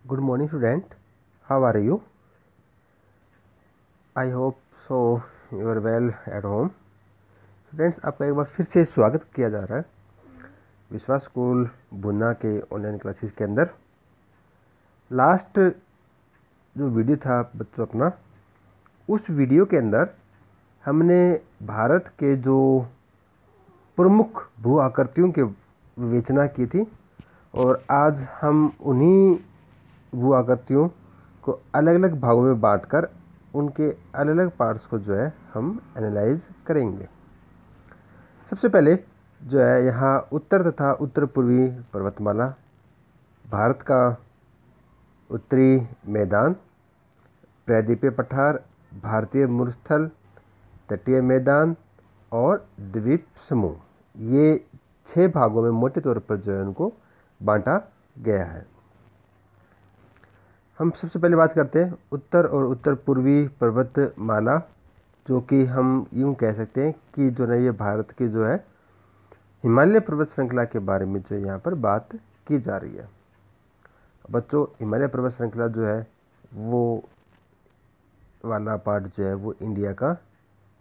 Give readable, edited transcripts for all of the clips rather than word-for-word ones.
Good morning, student. How are you? I hope so you are well at home. Students, आपका एक बार फिर से स्वागत किया जा रहा है विश्वास स्कूल बुन्ना के ऑनलाइन क्लासेस के अंदर। लास्ट जो वीडियो था बच्चों अपना, उस वीडियो के अंदर हमने भारत के जो प्रमुख भू आकृतियों की विवेचना की थी और आज हम उन्हीं भू आकृतियों को अलग अलग भागों में बांटकर उनके अलग अलग पार्ट्स को जो है हम एनालाइज करेंगे। सबसे पहले जो है यहाँ उत्तर तथा उत्तर पूर्वी पर्वतमाला, भारत का उत्तरी मैदान, प्रायद्वीपीय पठार, भारतीय मरुस्थल, तटीय मैदान और द्वीप समूह, ये 6 भागों में मोटे तौर पर जो है उनको बांटा गया है। हम सबसे पहले बात करते हैं उत्तर और उत्तर पूर्वी पर्वतमाला, जो कि हम यूँ कह सकते हैं कि जो है ये भारत की जो है हिमालय पर्वत श्रृंखला के बारे में जो यहाँ पर बात की जा रही है। बच्चों, हिमालय पर्वत श्रृंखला जो है वो वाला पार्ट जो है वो इंडिया का,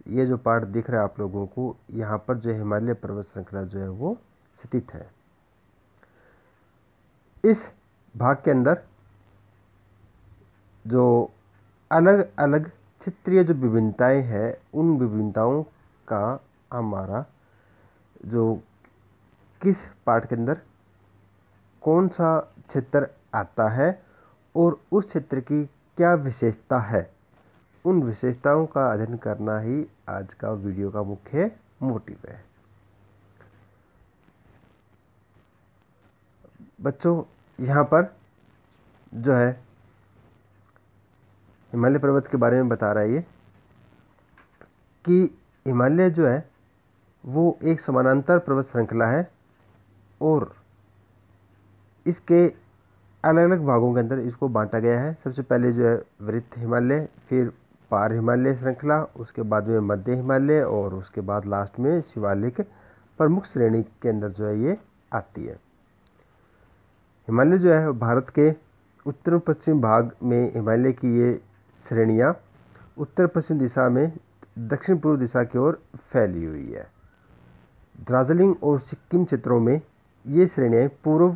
ये जो पार्ट दिख रहा है आप लोगों को, यहाँ पर जो हिमालय पर्वत श्रृंखला जो है वो स्थित है। इस भाग के अंदर जो अलग अलग क्षेत्रीय जो विभिन्नताएं हैं, उन विभिन्नताओं का हमारा जो किस पार्ट के अंदर कौन सा क्षेत्र आता है और उस क्षेत्र की क्या विशेषता है, उन विशेषताओं का अध्ययन करना ही आज का वीडियो का मुख्य मोटिव है। बच्चों, यहाँ पर जो है हिमालय पर्वत के बारे में बता रहा है ये कि हिमालय जो है वो एक समानांतर पर्वत श्रृंखला है और इसके अलग अलग भागों के अंदर इसको बांटा गया है। सबसे पहले जो है वृत्त हिमालय, फिर पार हिमालय श्रृंखला, उसके बाद में मध्य हिमालय और उसके बाद लास्ट में शिवालिक प्रमुख श्रेणी के अंदर जो है ये आती है। हिमालय जो है भारत के उत्तर पश्चिम भाग में हिमालय की ये श्रेणियाँ उत्तर पश्चिम दिशा में दक्षिण पूर्व दिशा की ओर फैली हुई है। दार्जिलिंग और सिक्किम क्षेत्रों में ये श्रेणियाँ पूर्व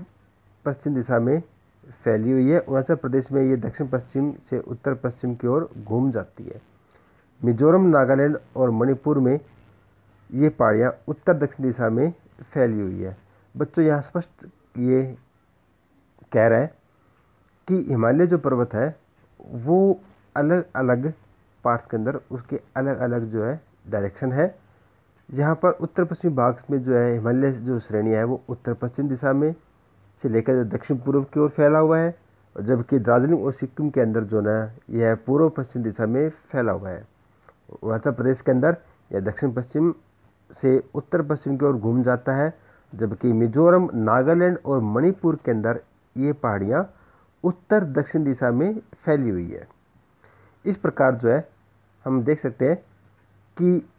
पश्चिम दिशा में फैली हुई है। अरुणाचल प्रदेश में ये दक्षिण पश्चिम से उत्तर पश्चिम की ओर घूम जाती है। मिजोरम, नागालैंड और मणिपुर में ये पहाड़ियाँ उत्तर दक्षिण दिशा में फैली हुई है। बच्चों, यहाँ स्पष्ट ये कह रहा है कि हिमालय जो पर्वत है वो अलग अलग पार्ट्स के अंदर उसके अलग अलग जो है डायरेक्शन है। यहाँ पर उत्तर पश्चिमी भाग में जो है हिमालय जो श्रेणियाँ है वो उत्तर पश्चिम दिशा में से लेकर जो दक्षिण पूर्व की ओर फैला हुआ है, और जबकि दार्जिलिंग और सिक्किम के अंदर जो ना यह पूर्व पश्चिम दिशा में फैला हुआ है। अरुणाचल प्रदेश के अंदर यह दक्षिण पश्चिम से उत्तर पश्चिम की ओर घूम जाता है, जबकि मिजोरम, नागालैंड और मणिपुर के अंदर ये पहाड़ियाँ उत्तर दक्षिण दिशा में फैली हुई है। इस प्रकार जो है हम देख सकते हैं कि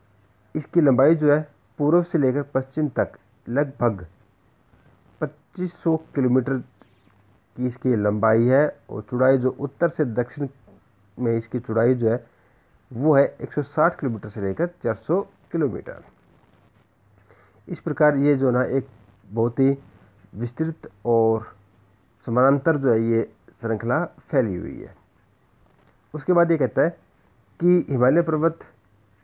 इसकी लंबाई जो है पूर्व से लेकर पश्चिम तक लगभग 2500 किलोमीटर की इसकी लंबाई है, और चौड़ाई जो उत्तर से दक्षिण में इसकी चौड़ाई जो है वो है 160 किलोमीटर से लेकर 400 किलोमीटर। इस प्रकार ये जो ना एक बहुत ही विस्तृत और समानांतर जो है ये श्रृंखला फैली हुई है। उसके बाद ये कहता है कि हिमालय पर्वत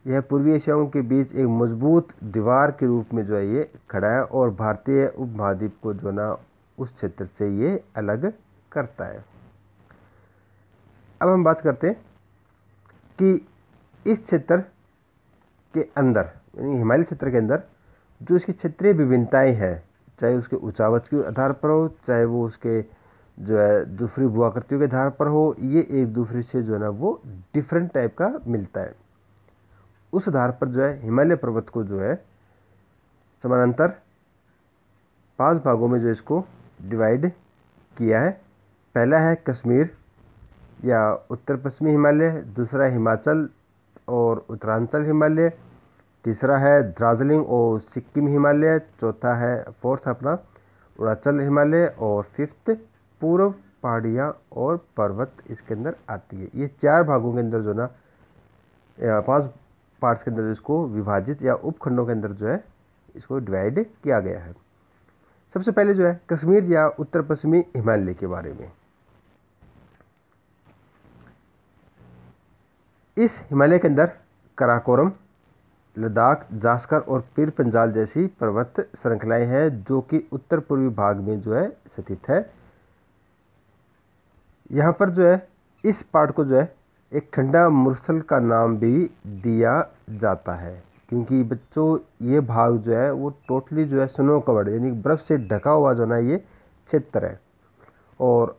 यह पूर्वी एशियाओं के बीच एक मजबूत दीवार के रूप में जो है ये खड़ा है और भारतीय उपमहाद्वीप को जो ना उस क्षेत्र से ये अलग करता है। अब हम बात करते हैं कि इस क्षेत्र के अंदर, यानी हिमालय क्षेत्र के अंदर जो इसकी क्षेत्रीय विभिन्नताएं हैं, चाहे उसके ऊंचावच के आधार पर हो, चाहे वो उसके जो है दूसरी भू आकृतियों के आधार पर हो, ये एक दूसरे से जो है ना वो डिफरेंट टाइप का मिलता है। उस आधार पर जो है हिमालय पर्वत को जो है समानांतर 5 भागों में जो इसको डिवाइड किया है। पहला है कश्मीर या उत्तर पश्चिमी हिमालय, दूसरा है हिमाचल और उत्तरांचल हिमालय, तीसरा है दार्जिलिंग और सिक्किम हिमालय, चौथा है फोर्थ अपना अरुणाचल हिमालय, और फिफ्थ पूर्व पहाड़ियाँ और पर्वत इसके अंदर आती है। ये 4 भागों के अंदर जो ना 5 पार्ट्स के अंदर इसको विभाजित या उपखंडों के अंदर जो है इसको डिवाइड किया गया है। सबसे पहले जो है कश्मीर या उत्तर पश्चिमी हिमालय के बारे में। इस हिमालय के अंदर काराकोरम, लद्दाख, जास्कर और पीर पंजाल जैसी पर्वत श्रृंखलाएं हैं जो कि उत्तर पूर्वी भाग में जो है स्थित है। यहाँ पर जो है इस पार्ट को जो है एक ठंडा मुरसल का नाम भी दिया जाता है, क्योंकि बच्चों ये भाग जो है वो टोटली जो है स्नो कवर्ड यानी बर्फ़ से ढका हुआ जो ना ये क्षेत्र है, और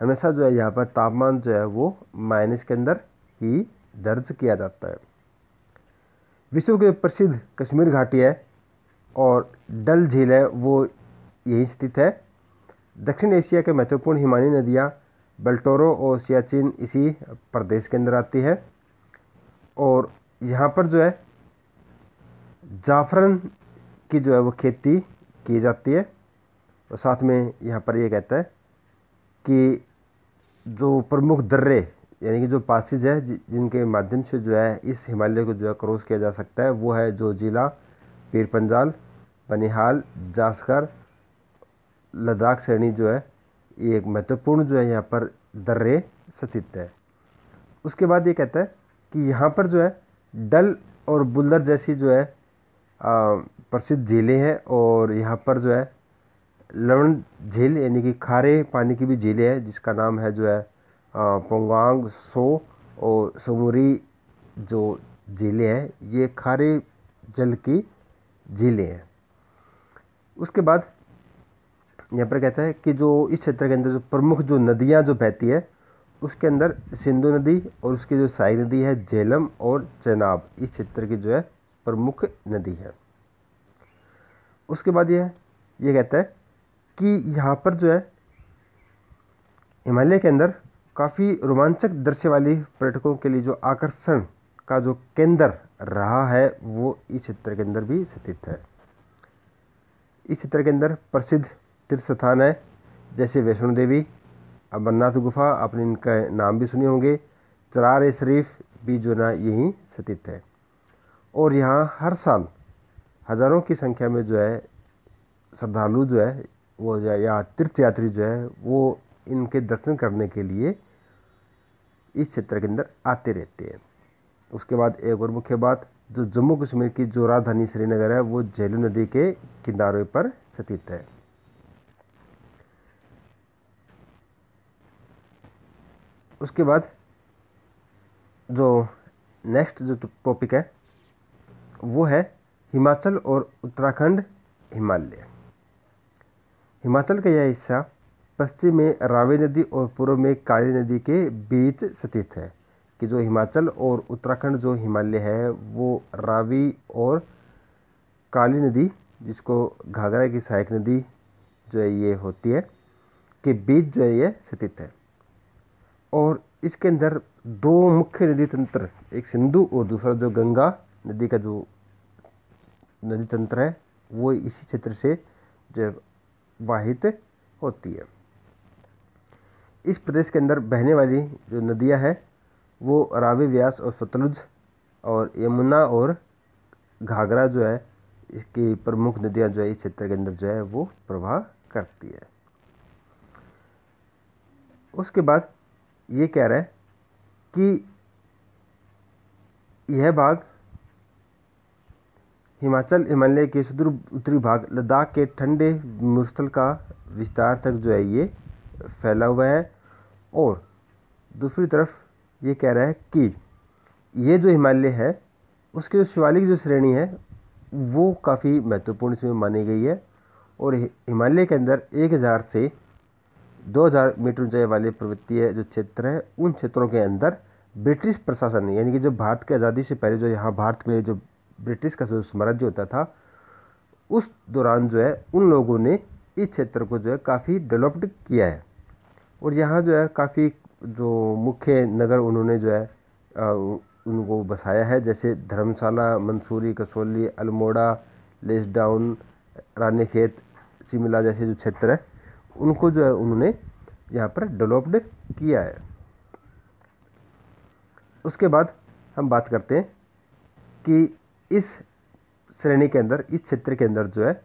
हमेशा जो है यहाँ पर तापमान जो है वो माइनस के अंदर ही दर्ज किया जाता है। विश्व के प्रसिद्ध कश्मीर घाटी है और डल झील है वो यहीं स्थित है। दक्षिण एशिया के महत्वपूर्ण हिमालयी नदियाँ बेल्टोरो और सियाचिन इसी प्रदेश के अंदर आती है, और यहाँ पर जो है जाफरन की जो है वो खेती की जाती है। और साथ में यहाँ पर ये कहता है कि जो प्रमुख दर्रे यानी कि जो पासेज है जिनके माध्यम से जो है इस हिमालय को जो है क्रॉस किया जा सकता है वो है जो जिला पीर पंजाल, बनिहाल, जास्कर, लद्दाख श्रेणी जो है ये एक महत्वपूर्ण जो है यहाँ पर दर्रे स्थित है। उसके बाद ये कहता है कि यहाँ पर जो है डल और बुल्लर जैसी जो है प्रसिद्ध झीलें हैं, और यहाँ पर जो है लवण झील यानी कि खारे पानी की भी झीलें हैं जिसका नाम है जो है पोंगांग सो, और समुरी जो झीलें हैं ये खारे जल की झीलें हैं। उसके बाद यहाँ पर कहता है कि जो इस क्षेत्र के अंदर जो प्रमुख जो नदियाँ जो बहती है उसके अंदर सिंधु नदी और उसकी जो सहायक नदी है झेलम और चेनाब इस क्षेत्र की जो है प्रमुख नदी है। उसके बाद ये कहता है कि यहाँ पर जो है हिमालय के अंदर काफ़ी रोमांचक दृश्य वाली पर्यटकों के लिए जो आकर्षण का जो केंद्र रहा है वो इस क्षेत्र के अंदर भी स्थित है। इस क्षेत्र के अंदर प्रसिद्ध तीर्थ स्थान है जैसे वैष्णो देवी, अमरनाथ गुफा, आपने इनका नाम भी सुने होंगे, चरार शरीफ भी जो ना यहीं स्थित है, और यहाँ हर साल हज़ारों की संख्या में जो है श्रद्धालु जो है वो जो है या तीर्थयात्री जो है वो इनके दर्शन करने के लिए इस क्षेत्र के अंदर आते रहते हैं। उसके बाद एक और मुख्य बात, जो जम्मू कश्मीर की जो राजधानी श्रीनगर है वो झेलम नदी के किनारे पर स्थित है। उसके बाद जो नेक्स्ट जो टॉपिक है वो है हिमाचल और उत्तराखंड हिमालय। हिमाचल का यह हिस्सा पश्चिम में रावी नदी और पूर्व में काली नदी के बीच स्थित है, कि जो हिमाचल और उत्तराखंड जो हिमालय है वो रावी और काली नदी जिसको घाघरा की सहायक नदी जो है ये होती है के बीच जो है ये स्थित है, और इसके अंदर 2 मुख्य नदी तंत्र, एक सिंधु और दूसरा जो गंगा नदी का जो नदी तंत्र है वो इसी क्षेत्र से जो वाहित होती है। इस प्रदेश के अंदर बहने वाली जो नदियां हैं वो रावी, व्यास और सतलुज और यमुना और घाघरा जो है इसकी प्रमुख नदियां जो है इस क्षेत्र के अंदर जो है वो प्रवाह करती है। उसके बाद ये कह रहा है कि यह भाग हिमाचल हिमालय के सुदूर उत्तरी भाग लद्दाख के ठंडे मुस्तल का विस्तार तक जो है ये फैला हुआ है, और दूसरी तरफ ये कह रहा है कि ये जो हिमालय है उसकी जो शिवालिक जो श्रेणी है वो काफ़ी महत्वपूर्ण इसमें मानी गई है, और हिमालय के अंदर 1000 से 2000 मीटर ऊंचाई वाले पर्वतीय जो क्षेत्र है उन क्षेत्रों के अंदर ब्रिटिश प्रशासन यानी कि जब भारत की आज़ादी से पहले जो यहाँ भारत में जो ब्रिटिश का जो साम्राज्य होता था उस दौरान जो है उन लोगों ने इस क्षेत्र को जो है काफ़ी डेवलप्ड किया है, और यहाँ जो है काफ़ी जो मुख्य नगर उन्होंने जो है उनको बसाया है, जैसे धर्मशाला, मंसूरी, कसौली, अल्मोड़ा, लेसडाउन, रानीखेत, शिमला जैसे जो क्षेत्र है उनको जो है उन्होंने यहाँ पर डेवलप्ड किया है। उसके बाद हम बात करते हैं कि इस श्रेणी के अंदर, इस क्षेत्र के अंदर जो है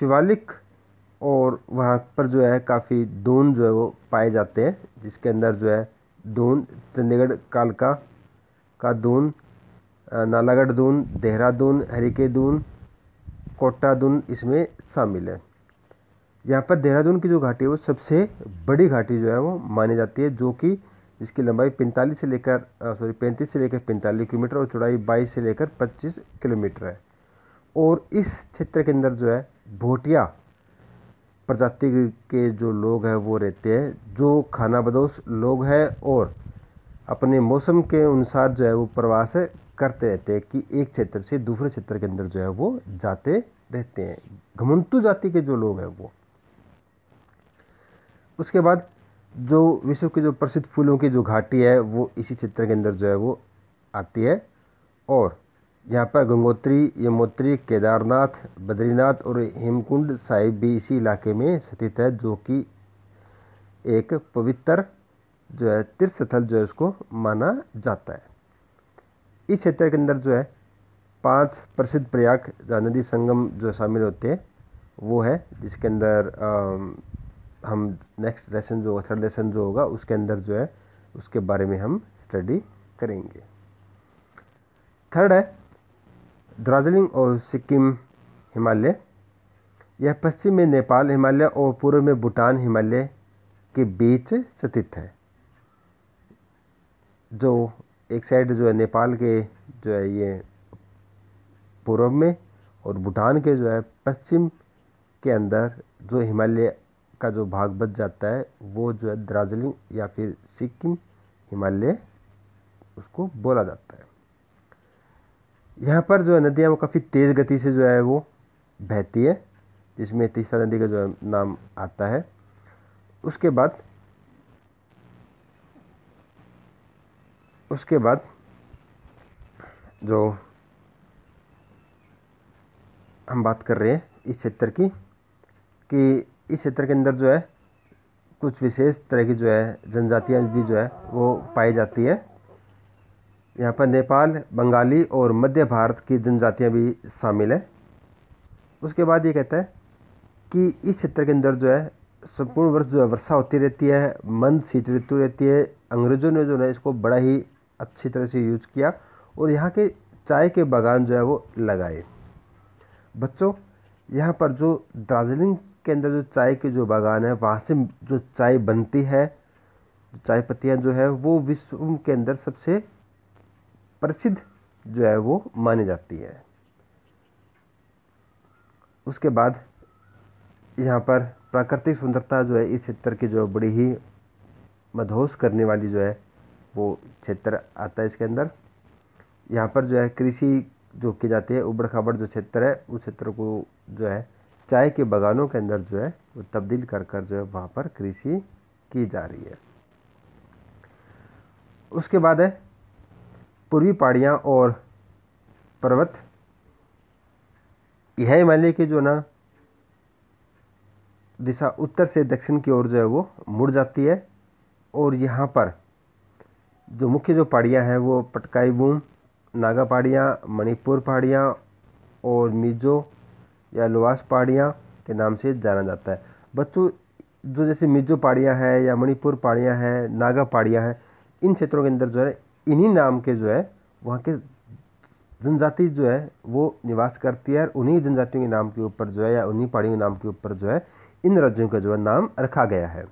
शिवालिक और वहाँ पर जो है काफ़ी दून जो है वो पाए जाते हैं, जिसके अंदर जो है दून, चंडीगढ़ कालका का दून, नालागढ़ दून, देहरादून, हरिके दून, कोटा दून इसमें शामिल है। यहाँ पर देहरादून की जो घाटी है वो सबसे बड़ी घाटी जो है वो मानी जाती है, जो कि इसकी लंबाई 35 से लेकर 45 किलोमीटर और चौड़ाई 22 से लेकर 25 किलोमीटर है। और इस क्षेत्र के अंदर जो है भोटिया प्रजाति के जो लोग हैं वो रहते हैं, जो खानाबदोश लोग हैं और अपने मौसम के अनुसार जो है वो प्रवास करते रहते हैं कि एक क्षेत्र से दूसरे क्षेत्र के अंदर जो है वो जाते रहते हैं, घुमंतु जाति के जो लोग हैं वो। उसके बाद जो विश्व के जो प्रसिद्ध फूलों की जो घाटी है वो इसी क्षेत्र के अंदर जो है वो आती है। और यहाँ पर गंगोत्री, यमुनोत्री, केदारनाथ, बद्रीनाथ और हेमकुंड साहिब भी इसी इलाके में स्थित है, जो कि एक पवित्र जो है तीर्थ स्थल जो है उसको माना जाता है। इस क्षेत्र के अंदर जो है 5 प्रसिद्ध प्रयाग नदी संगम जो शामिल होते हैं वो है, जिसके अंदर हम नेक्स्ट लेसन जो थर्ड लेसन जो होगा उसके अंदर जो है उसके बारे में हम स्टडी करेंगे। थर्ड है दार्जिलिंग और सिक्किम हिमालय। यह पश्चिम में नेपाल हिमालय और पूर्व में भूटान हिमालय के बीच स्थित है। जो एक साइड जो है नेपाल के जो है ये पूर्व में और भूटान के जो है पश्चिम के अंदर जो हिमालय का जो भाग बच जाता है वो जो है दार्जिलिंग या फिर सिक्किम हिमालय उसको बोला जाता है। यहाँ पर जो है नदियाँ वो काफ़ी तेज़ गति से जो है वो बहती है, जिसमें तीस्ता नदी का जो है नाम आता है। उसके बाद जो हम बात कर रहे हैं इस क्षेत्र की, कि इस क्षेत्र के अंदर जो है कुछ विशेष तरह की जो है जनजातियाँ भी जो है वो पाई जाती है। यहाँ पर नेपाल, बंगाली और मध्य भारत की जनजातियाँ भी शामिल है। उसके बाद ये कहता है कि इस क्षेत्र के अंदर जो है संपूर्ण वर्ष जो है वर्षा होती रहती है, मंद शीत ऋतु रहती है। अंग्रेज़ों ने जो है इसको बड़ा ही अच्छी तरह से यूज किया और यहाँ के चाय के बागान जो है वो लगाए। बच्चों, यहाँ पर जो दार्जिलिंग के अंदर जो चाय के जो बागान है वहाँ से जो चाय बनती है, चाय पत्तियाँ जो है वो विश्व के अंदर सबसे प्रसिद्ध जो है वो मानी जाती है। उसके बाद यहाँ पर प्राकृतिक सुंदरता जो है इस क्षेत्र की जो बड़ी ही मदहोश करने वाली जो है वो क्षेत्र आता है इसके अंदर। यहाँ पर जो है कृषि जो की जाती है, उबड़ खाबड़ जो क्षेत्र है उस क्षेत्र को जो है चाय के बागानों के अंदर जो है वो तब्दील कर कर जो है वहाँ पर कृषि की जा रही है। उसके बाद है पूर्वी पहाड़ियाँ और पर्वत। यह हिमालय की जो ना दिशा उत्तर से दक्षिण की ओर जो है वो मुड़ जाती है और यहाँ पर जो मुख्य जो पहाड़ियाँ हैं वो पटकाई बूम, नागा पहाड़ियाँ, मणिपुर पहाड़ियाँ और मिजो या लोवास पहाड़ियाँ के नाम से जाना जाता है। बच्चों, जो जैसे मिजो पहाड़ियाँ हैं या मणिपुर पहाड़ियाँ हैं, नागा पहाड़ियाँ हैं, इन क्षेत्रों के अंदर जो है इन्हीं नाम के जो है वहाँ के जनजाति जो है वो निवास करती है और उन्हीं जनजातियों के नाम के ऊपर जो है या उन्हीं पहाड़ियों के नाम के ऊपर जो है इन राज्यों का जो है नाम रखा गया है।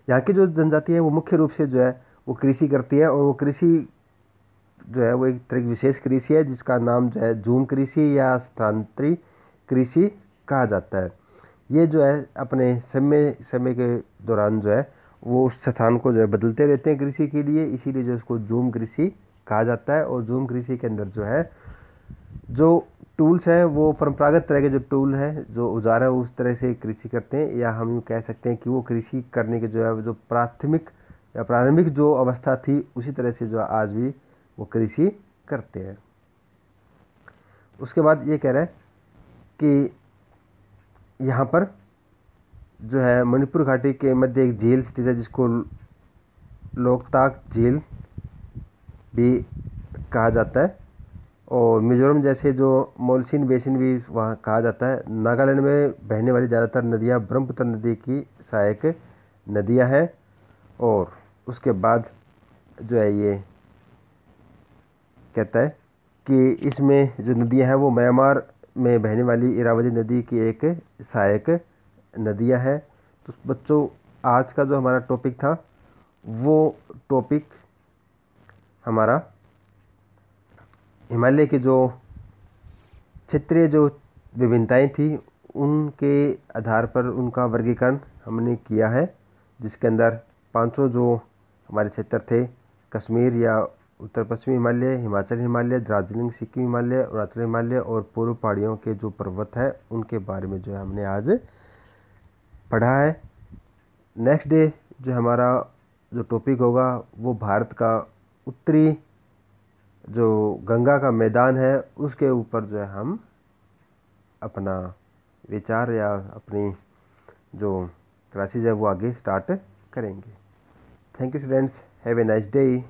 यहाँ की जो जनजाति है वो मुख्य रूप से जो है वो कृषि करती है और वो कृषि जो है वो एक तरह की विशेष कृषि है जिसका नाम जो है झूम कृषि या स्थानांतरित कृषि कहा जाता है। ये जो है अपने समय के दौरान जो है वो उस स्थान को जो है बदलते रहते हैं कृषि के लिए, इसीलिए जो उसको झूम कृषि कहा जाता है। और झूम कृषि के अंदर जो है जो टूल्स हैं वो परंपरागत तरह के जो टूल है, जो औजार है उस तरह से कृषि करते हैं, या हम यूँ कह सकते हैं कि वो कृषि करने के जो है जो प्राथमिक या प्रारंभिक जो अवस्था थी उसी तरह से जो आज भी वो कृषि करते हैं। उसके बाद ये कह रहे हैं कि यहाँ पर जो है मणिपुर घाटी के मध्य एक झील स्थित है जिसको लोकताक झील भी कहा जाता है। और मिजोरम जैसे जो मोलसिन बेसिन भी वहाँ कहा जाता है। नागालैंड में बहने वाली ज़्यादातर नदियाँ ब्रह्मपुत्र नदी की सहायक नदियाँ हैं। और उसके बाद जो है ये कहता है कि इसमें जो नदियाँ हैं वो म्यांमार में बहने वाली इरावदी नदी की एक सहायक नदियाँ हैं। तो बच्चों, आज का जो हमारा टॉपिक था वो टॉपिक हमारा हिमालय के जो क्षेत्रीय जो विभिन्नताएं थी उनके आधार पर उनका वर्गीकरण हमने किया है, जिसके अंदर 500 जो हमारे क्षेत्र थे, कश्मीर या उत्तर पश्चिमी हिमालय, हिमाचल हिमालय, दार्जिलिंग सिक्किम हिमालय, अरुणाचल हिमालय और पूर्व पहाड़ियों के जो पर्वत हैं उनके बारे में जो है हमने आज पढ़ा है। नेक्स्ट डे जो हमारा जो टॉपिक होगा वो भारत का उत्तरी जो गंगा का मैदान है उसके ऊपर जो है हम अपना विचार या अपनी जो क्लासेज है वो आगे स्टार्ट करेंगे। Thank you students, have a nice day.